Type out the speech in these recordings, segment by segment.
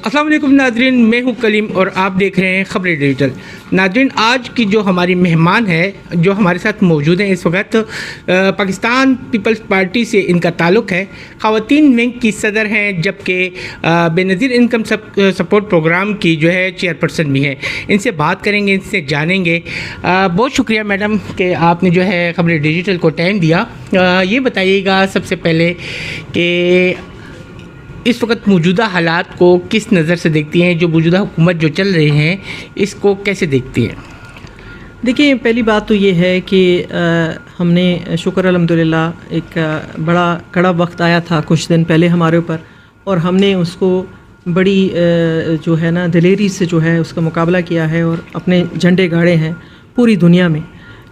السلام علیکم ناظرین، میں ہوں کلیم اور آپ دیکھ رہے ہیں خبریں ڈیجیٹل۔ ناظرین، آج کی جو ہماری مہمان ہے جو ہمارے ساتھ موجود ہیں اس وقت، پاکستان پیپلز پارٹی سے ان کا تعلق ہے، خواتین ونگ کی صدر ہیں، جبکہ بے نظیر انکم سپورٹ پروگرام کی جو ہے چیئرپرسن بھی ہیں۔ ان سے بات کریں گے، ان سے جانیں گے۔ بہت شکریہ میڈم کہ آپ نے جو ہے خبریں ڈیجیٹل کو ٹائم دیا۔ یہ بتائیے گا سب سے پہلے کہ اس وقت موجودہ حالات کو کس نظر سے دیکھتی ہیں، جو موجودہ حکومت جو چل رہے ہیں اس کو کیسے دیکھتی ہیں؟ دیکھیں، پہلی بات تو یہ ہے کہ ہم نے شکر الحمدللہ ایک بڑا کڑا وقت آیا تھا کچھ دن پہلے ہمارے اوپر، اور ہم نے اس کو بڑی جو ہے نا دلیری سے جو ہے اس کا مقابلہ کیا ہے اور اپنے جھنڈے گاڑے ہیں پوری دنیا میں۔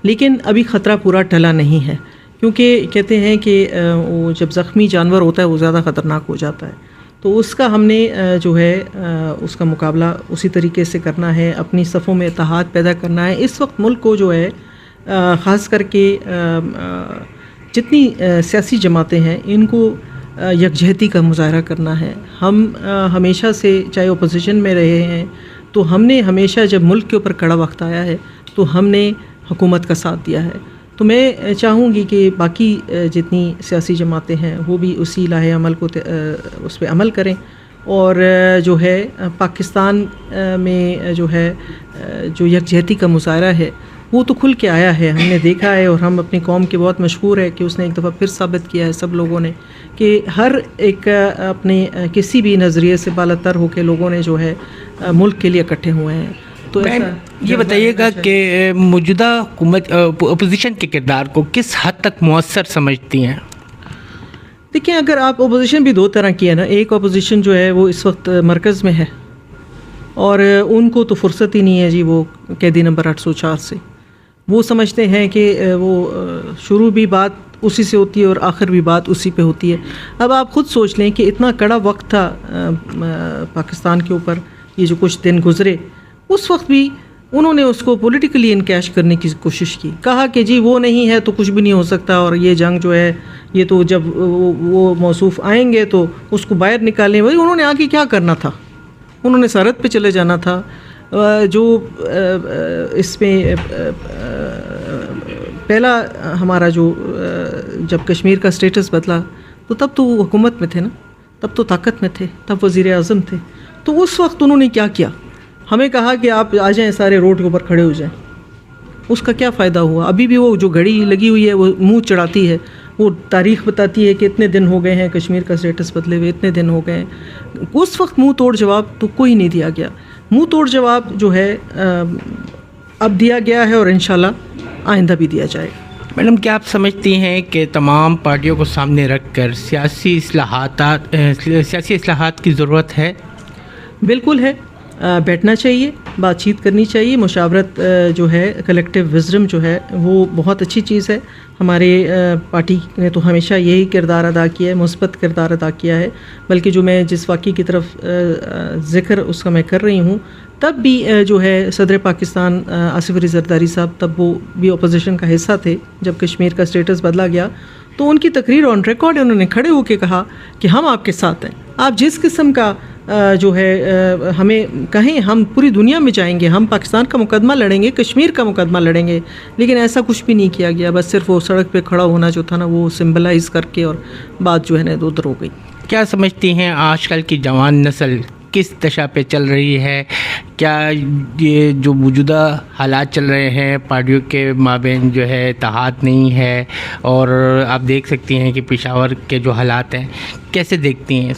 لیکن ابھی خطرہ پورا ٹلا نہیں ہے، کیونکہ کہتے ہیں کہ وہ جب زخمی جانور ہوتا ہے وہ زیادہ خطرناک ہو جاتا ہے۔ تو اس کا ہم نے جو ہے اس کا مقابلہ اسی طریقے سے کرنا ہے، اپنی صفوں میں اتحاد پیدا کرنا ہے۔ اس وقت ملک کو جو ہے خاص کر کے جتنی سیاسی جماعتیں ہیں ان کو یکجہتی کا مظاہرہ کرنا ہے۔ ہم ہمیشہ سے چاہے اپوزیشن میں رہے ہیں تو ہم نے ہمیشہ جب ملک کے اوپر کڑا وقت آیا ہے تو ہم نے حکومت کا ساتھ دیا ہے۔ تو میں چاہوں گی کہ باقی جتنی سیاسی جماعتیں ہیں وہ بھی اسی لاہ عمل کو اس پہ عمل کریں، اور جو ہے پاکستان میں جو ہے جو یکجہتی کا مظاہرہ ہے وہ تو کھل کے آیا ہے، ہم نے دیکھا ہے، اور ہم اپنی قوم کے بہت مشہور ہے کہ اس نے ایک دفعہ پھر ثابت کیا ہے سب لوگوں نے کہ ہر ایک اپنے کسی بھی نظریے سے بالا تر ہو کے لوگوں نے جو ہے ملک کے لیے اکٹھے ہوئے ہیں۔ تو یہ بتائیے گا کہ موجودہ حکومت اپوزیشن کے کردار کو کس حد تک مؤثر سمجھتی ہیں؟ دیکھیں، اگر آپ اپوزیشن بھی دو طرح کی ہے نا، ایک اپوزیشن جو ہے وہ اس وقت مرکز میں ہے اور ان کو تو فرصت ہی نہیں ہے جی وہ قیدی نمبر 804 سے، وہ سمجھتے ہیں کہ وہ شروع بھی بات اسی سے ہوتی ہے اور آخر بھی بات اسی پہ ہوتی ہے۔ اب آپ خود سوچ لیں کہ اتنا کڑا وقت تھا پاکستان کے اوپر، یہ جو کچھ دن گزرے، اس وقت بھی انہوں نے اس کو پولیٹیکلی انکیش کرنے کی کوشش کی، کہا کہ جی وہ نہیں ہے تو کچھ بھی نہیں ہو سکتا، اور یہ جنگ جو ہے یہ تو جب وہ موصوف آئیں گے تو اس کو باہر نکالیں۔ بھائی انہوں نے آگے کیا کرنا تھا؟ انہوں نے سرحد پہ چلے جانا تھا۔ جو اس میں پہلا ہمارا جو جب کشمیر کا سٹیٹس بدلا تو تب تو وہ حکومت میں تھے نا، تب تو طاقت میں تھے، تب وزیر اعظم تھے، تو اس وقت انہوں نے کیا کیا؟ ہمیں کہا کہ آپ آ جائیں، سارے روڈ کے اوپر کھڑے ہو جائیں۔ اس کا کیا فائدہ ہوا؟ ابھی بھی وہ جو گھڑی لگی ہوئی ہے وہ منہ چڑھاتی ہے، وہ تاریخ بتاتی ہے کہ اتنے دن ہو گئے ہیں کشمیر کا سٹیٹس بدلے ہوئے، اتنے دن ہو گئے ہیں۔ اس وقت منہ توڑ جواب تو کوئی نہیں دیا گیا۔ منہ توڑ جواب جو ہے اب دیا گیا ہے اور انشاءاللہ آئندہ بھی دیا جائے گا۔ میڈم، کیا آپ سمجھتی ہیں کہ تمام پارٹیوں کو سامنے رکھ کر سیاسی اصلاحات کی ضرورت ہے؟ بالکل ہے، بیٹھنا چاہیے، بات چیت کرنی چاہیے، مشاورت جو ہے، کلیکٹیو وزڈم جو ہے وہ بہت اچھی چیز ہے۔ ہمارے پارٹی نے تو ہمیشہ یہی کردار ادا کیا ہے، مثبت کردار ادا کیا ہے، بلکہ جو میں جس واقعے کی طرف ذکر اس کا میں کر رہی ہوں، تب بھی جو ہے صدر پاکستان آصف علی زرداری صاحب، تب وہ بھی اپوزیشن کا حصہ تھے جب کشمیر کا سٹیٹس بدلا گیا، تو ان کی تقریر آن ریکارڈ انہوں نے کھڑے ہو کے کہا کہ ہم آپ کے ساتھ ہیں، آپ جس قسم کا جو ہے ہمیں کہیں، ہم پوری دنیا میں جائیں گے، ہم پاکستان کا مقدمہ لڑیں گے، کشمیر کا مقدمہ لڑیں گے۔ لیکن ایسا کچھ بھی نہیں کیا گیا، بس صرف وہ سڑک پہ کھڑا ہونا جو تھا نا وہ سمبلائز کر کے، اور بات جو ہے نا ادھر ہو گئی۔ کیا سمجھتی ہیں آج کل کی جوان نسل کس دشا پہ چل رہی ہے؟ کیا یہ جو موجودہ حالات چل رہے ہیں، پارٹیوں کے مابین جو ہے اتحاد نہیں ہے، اور آپ دیکھ سکتی ہیں کہ پشاور کے جو حالات ہیں، کیسے دیکھتی ہیں؟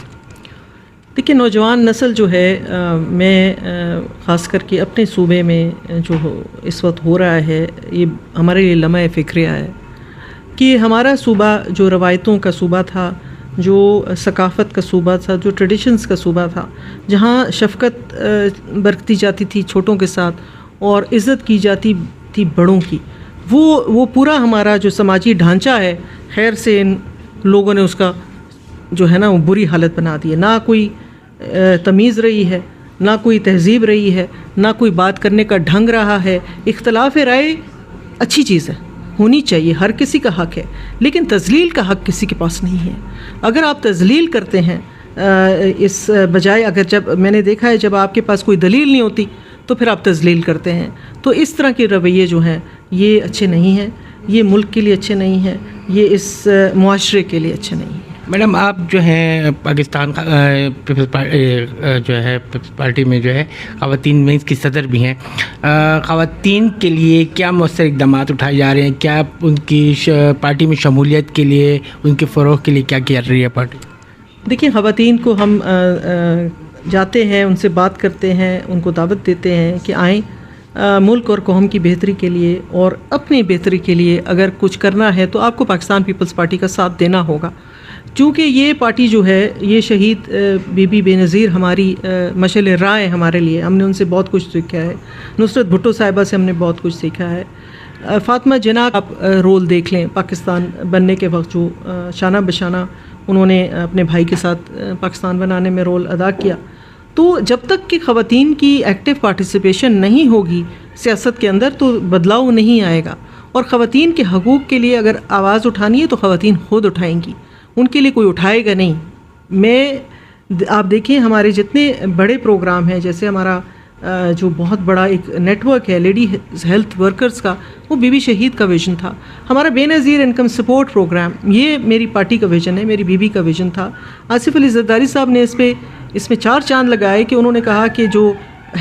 دیکھیں، نوجوان نسل جو ہے، میں خاص کر کے اپنے صوبے میں جو اس وقت ہو رہا ہے، یہ ہمارے لیے لمحہ فکریہ ہے کہ ہمارا صوبہ جو روایتوں کا صوبہ تھا، جو ثقافت کا صوبہ تھا، جو ٹریڈیشنز کا صوبہ تھا، جہاں شفقت برتی جاتی تھی چھوٹوں کے ساتھ اور عزت کی جاتی تھی بڑوں کی، وہ پورا ہمارا جو سماجی ڈھانچہ ہے، خیر سے ان لوگوں نے اس کا جو ہے نا وہ بری حالت بنا دی ہے۔ نہ کوئی تمیز رہی ہے، نہ کوئی تہذیب رہی ہے، نہ کوئی بات کرنے کا ڈھنگ رہا ہے۔ اختلاف رائے اچھی چیز ہے، ہونی چاہیے، ہر کسی کا حق ہے، لیکن تذلیل کا حق کسی کے پاس نہیں ہے۔ اگر آپ تذلیل کرتے ہیں اس بجائے اگر جب میں نے دیکھا ہے جب آپ کے پاس کوئی دلیل نہیں ہوتی تو پھر آپ تذلیل کرتے ہیں. تو اس طرح کے رویے جو ہیں یہ اچھے نہیں ہیں, یہ ملک کے لیے اچھے نہیں ہیں, یہ اس معاشرے کے لیے اچھے نہیں ہیں. میڈم آپ جو ہیں پاکستان پیپلز پارٹی میں جو ہے خواتین میں اس کی صدر بھی ہیں. خواتین کے لیے کیا مؤثر اقدامات اٹھائے جا رہے ہیں؟ کیا ان کی پارٹی میں شمولیت کے لیے, ان کے فروغ کے لیے کیا کر رہی ہے پارٹی؟ دیکھیں, خواتین کو ہم جاتے ہیں, ان سے بات کرتے ہیں, ان کو دعوت دیتے ہیں کہ آئیں, ملک اور قوم کی بہتری کے لیے اور اپنی بہتری کے لیے اگر کچھ کرنا ہے تو آپ کو پاکستان پیپلز پارٹی کا ساتھ دینا ہوگا. چونکہ یہ پارٹی جو ہے یہ شہید بی بی بے نظیر ہماری مشعل راہ ہے ہمارے لیے. ہم نے ان سے بہت کچھ سیکھا ہے. نصرت بھٹو صاحبہ سے ہم نے بہت کچھ سیکھا ہے. فاطمہ جناح آپ رول دیکھ لیں, پاکستان بننے کے وقت جو شانہ بشانہ انہوں نے اپنے بھائی کے ساتھ پاکستان بنانے میں رول ادا کیا. تو جب تک کہ خواتین کی ایکٹیو پارٹیسپیشن نہیں ہوگی سیاست کے اندر تو بدلاؤ نہیں آئے گا. اور خواتین کے حقوق کے لیے اگر آواز اٹھانی ہے تو خواتین خود اٹھائیں گی, ان کے لیے کوئی اٹھائے گا نہیں. آپ دیکھیں ہمارے جتنے بڑے پروگرام ہیں, جیسے ہمارا جو بہت بڑا ایک نیٹ ورک ہے لیڈی ہیلتھ ورکرز کا, وہ بی بی شہید کا ویژن تھا. ہمارا بے نظیر انکم سپورٹ پروگرام یہ میری پارٹی کا ویژن ہے, میری بیوی کا ویژن تھا. آصف علی زرداری صاحب نے اس میں 4 چاند لگائے کہ انہوں نے کہا کہ جو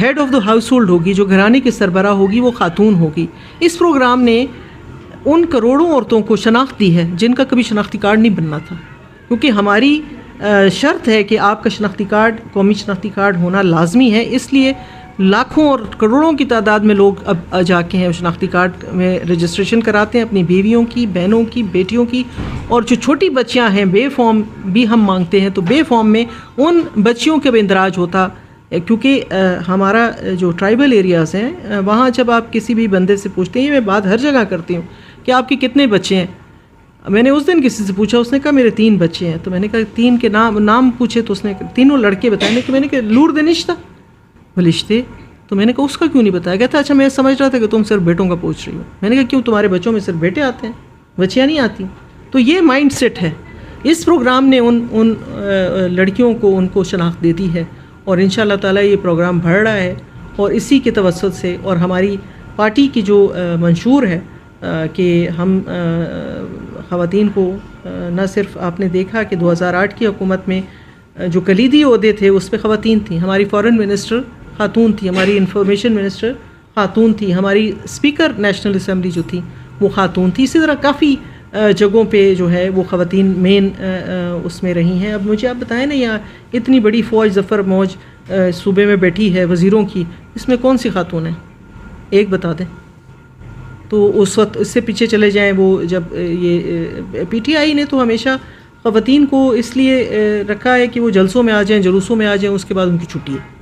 head of the household ہوگی, جو گھرانے کی سربراہ ہوگی, وہ خاتون ہوگی. اس پروگرام نے ان کروڑوں عورتوں کو شناخت دی ہے جن کا کبھی شناختی کارڈ نہیں بننا تھا, کیونکہ ہماری شرط ہے کہ آپ کا شناختی کارڈ, قومی شناختی کارڈ ہونا لازمی ہے. اس لیے لاکھوں اور کروڑوں کی تعداد میں لوگ اب جا کے ہیں شناختی کارڈ میں رجسٹریشن کراتے ہیں اپنی بیویوں کی, بہنوں کی, بیٹیوں کی. اور جو چھوٹی بچیاں ہیں بے فارم بھی ہم مانگتے ہیں, تو بے فارم میں ان بچیوں کے بھی اندراج ہوتا, کیونکہ ہمارا جو ٹرائبل ایریاز ہیں وہاں جب آپ کسی بھی بندے سے پوچھتے ہیں, میں بات ہر جگہ کرتی ہوں کہ آپ کے کتنے بچے ہیں. میں نے اس دن کسی سے پوچھا, اس نے کہا میرے 3 بچے ہیں. تو میں نے کہا 3 کے نام پوچھے تو اس نے تینوں لڑکے بتائے. کہ میں نے کہا لور دنشتہ بلشتے, تو میں نے کہا اس کا کیوں نہیں بتایا. کہتا اچھا میں سمجھ رہا تھا کہ تم صرف بیٹوں کا پوچھ رہی ہو. میں نے کہا کیوں, تمہارے بچوں میں صرف بیٹے آتے ہیں, بچیاں نہیں آتی. تو یہ مائنڈ سیٹ ہے. اس پروگرام نے ان لڑکیوں کو ان کو شناخت دے دی ہے, اور ان شاء اللہ تعالیٰ یہ پروگرام بڑھ رہا ہے. اور اسی کے توسط سے اور ہماری پارٹی کی جو منشور ہے کہ ہم خواتین کو نہ صرف, آپ نے دیکھا کہ 2008 کی حکومت میں جو کلیدی عہدے تھے اس پہ خواتین تھیں. ہماری فارن منسٹر خاتون تھی, ہماری انفارمیشن منسٹر خاتون تھی, ہماری اسپیکر نیشنل اسمبلی جو تھی وہ خاتون تھی. اسی طرح کافی جگہوں پہ جو ہے وہ خواتین مین اس میں رہی ہیں. اب مجھے آپ بتائیں نا, یہاں اتنی بڑی فوج, ظفر موج صوبے میں بیٹھی ہے وزیروں کی, اس میں کون سی خاتون ہیں, ایک بتا دیں. تو اس وقت اس سے پیچھے چلے جائیں, وہ جب یہ پی ٹی آئی نے تو ہمیشہ خواتین کو اس لیے رکھا ہے کہ وہ جلسوں میں آ جائیں, جلوسوں میں آ جائیں, اس کے بعد ان کی چھٹی ہے.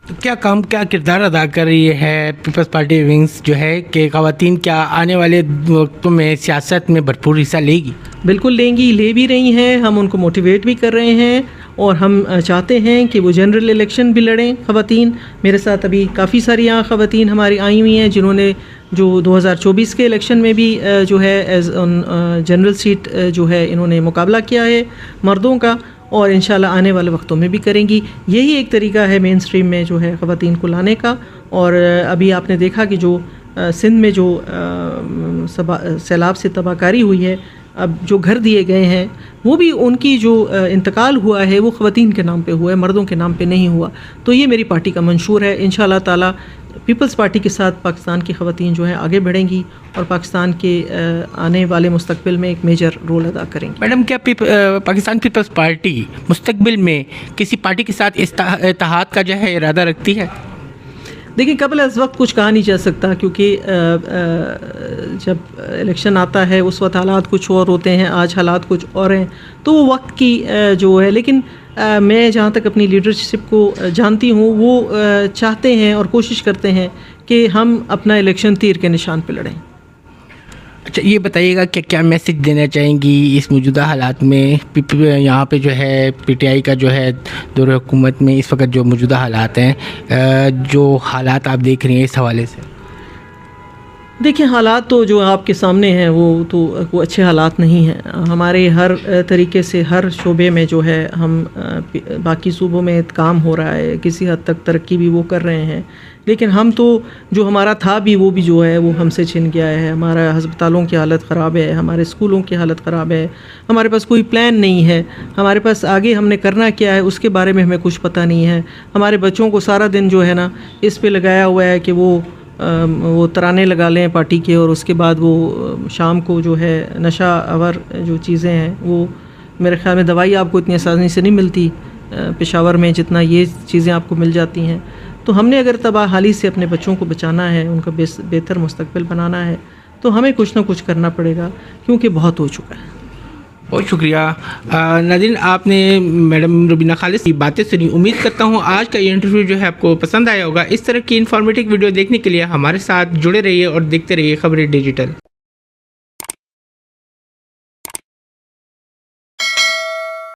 تو کیا کردار ادا کر رہی ہے پیپلز پارٹی ونگز جو ہے کہ خواتین کیا آنے والے وقتوں میں سیاست میں بھرپور حصہ لے گی؟ بالکل لیں گی, لے بھی رہی ہیں. ہم ان کو موٹیویٹ بھی کر رہے ہیں, اور ہم چاہتے ہیں کہ وہ جنرل الیکشن بھی لڑیں خواتین. میرے ساتھ ابھی کافی ساری یہاں خواتین ہماری آئی ہوئی ہیں جنہوں نے جو 2024 کے الیکشن میں بھی جو ہے ایز جنرل سیٹ جو ہے انہوں نے مقابلہ کیا ہے مردوں کا, اور انشاءاللہ آنے والے وقتوں میں بھی کریں گی. یہی ایک طریقہ ہے مین سٹریم میں جو ہے خواتین کو لانے کا. اور ابھی آپ نے دیکھا کہ جو سندھ میں جو سیلاب سے تباہ کاری ہوئی ہے, اب جو گھر دیے گئے ہیں وہ بھی ان کی جو انتقال ہوا ہے وہ خواتین کے نام پہ ہوا ہے, مردوں کے نام پہ نہیں ہوا. تو یہ میری پارٹی کا منشور ہے. انشاءاللہ تعالی پیپلز پارٹی کے ساتھ پاکستان کی خواتین جو ہیں آگے بڑھیں گی اور پاکستان کے آنے والے مستقبل میں ایک میجر رول ادا کریں گی. میڈم, کیا پاکستان پیپلز پارٹی مستقبل میں کسی پارٹی کے ساتھ اتحاد کا جو ہے ارادہ رکھتی ہے؟ دیکھیں, قبل از وقت کچھ کہا نہیں جا سکتا, کیونکہ جب الیکشن آتا ہے اس وقت حالات کچھ اور ہوتے ہیں, آج حالات کچھ اور ہیں, تو وہ وقت کی جو ہے. لیکن میں جہاں تک اپنی لیڈرشپ کو جانتی ہوں وہ چاہتے ہیں اور کوشش کرتے ہیں کہ ہم اپنا الیکشن تیر کے نشان پہ لڑیں. اچھا, یہ بتائیے گا کہ کیا میسج دینا چاہیں گی اس موجودہ حالات میں, یہاں پہ جو ہے پی ٹی آئی کا جو ہے دور حکومت میں اس وقت جو موجودہ حالات ہیں, جو حالات آپ دیکھ رہی ہیں اس حوالے سے؟ دیکھیں حالات تو جو آپ کے سامنے ہیں وہ اچھے حالات نہیں ہیں. ہمارے ہر طریقے سے ہر شعبے میں جو ہے ہم باقی صوبوں میں کام ہو رہا ہے, کسی حد تک ترقی بھی وہ کر رہے ہیں, لیکن ہم تو جو ہمارا تھا بھی وہ بھی جو ہے وہ ہم سے چھن گیا ہے. ہمارا ہسپتالوں کی حالت خراب ہے, ہمارے اسکولوں کی حالت خراب ہے, ہمارے پاس کوئی پلان نہیں ہے, ہمارے پاس آگے ہم نے کرنا کیا ہے اس کے بارے میں ہمیں کچھ پتہ نہیں ہے. ہمارے بچوں کو سارا دن جو ہے نا اس پہ لگایا ہوا ہے کہ وہ ترانے لگا لیں پارٹی کے, اور اس کے بعد وہ شام کو جو ہے نشہ آور جو چیزیں ہیں وہ میرے خیال میں دوائی آپ کو اتنی آسانی سے نہیں ملتی پشاور میں جتنا یہ چیزیں آپ کو مل جاتی ہیں. تو ہم نے اگر تباہ حالی سے اپنے بچوں کو بچانا ہے, ان کا بہتر مستقبل بنانا ہے, تو ہمیں کچھ نہ کچھ کرنا پڑے گا, کیونکہ بہت ہو چکا ہے. بہت شکریہ ناظرین, آپ نے میڈم روبینہ خالص کی باتیں سنی. امید کرتا ہوں آج کا یہ انٹرویو جو ہے آپ کو پسند آیا ہوگا. اس طرح کی انفارمیٹیو ویڈیو دیکھنے کے لیے ہمارے ساتھ جڑے رہیے اور دیکھتے رہیے خبریں ڈیجیٹل.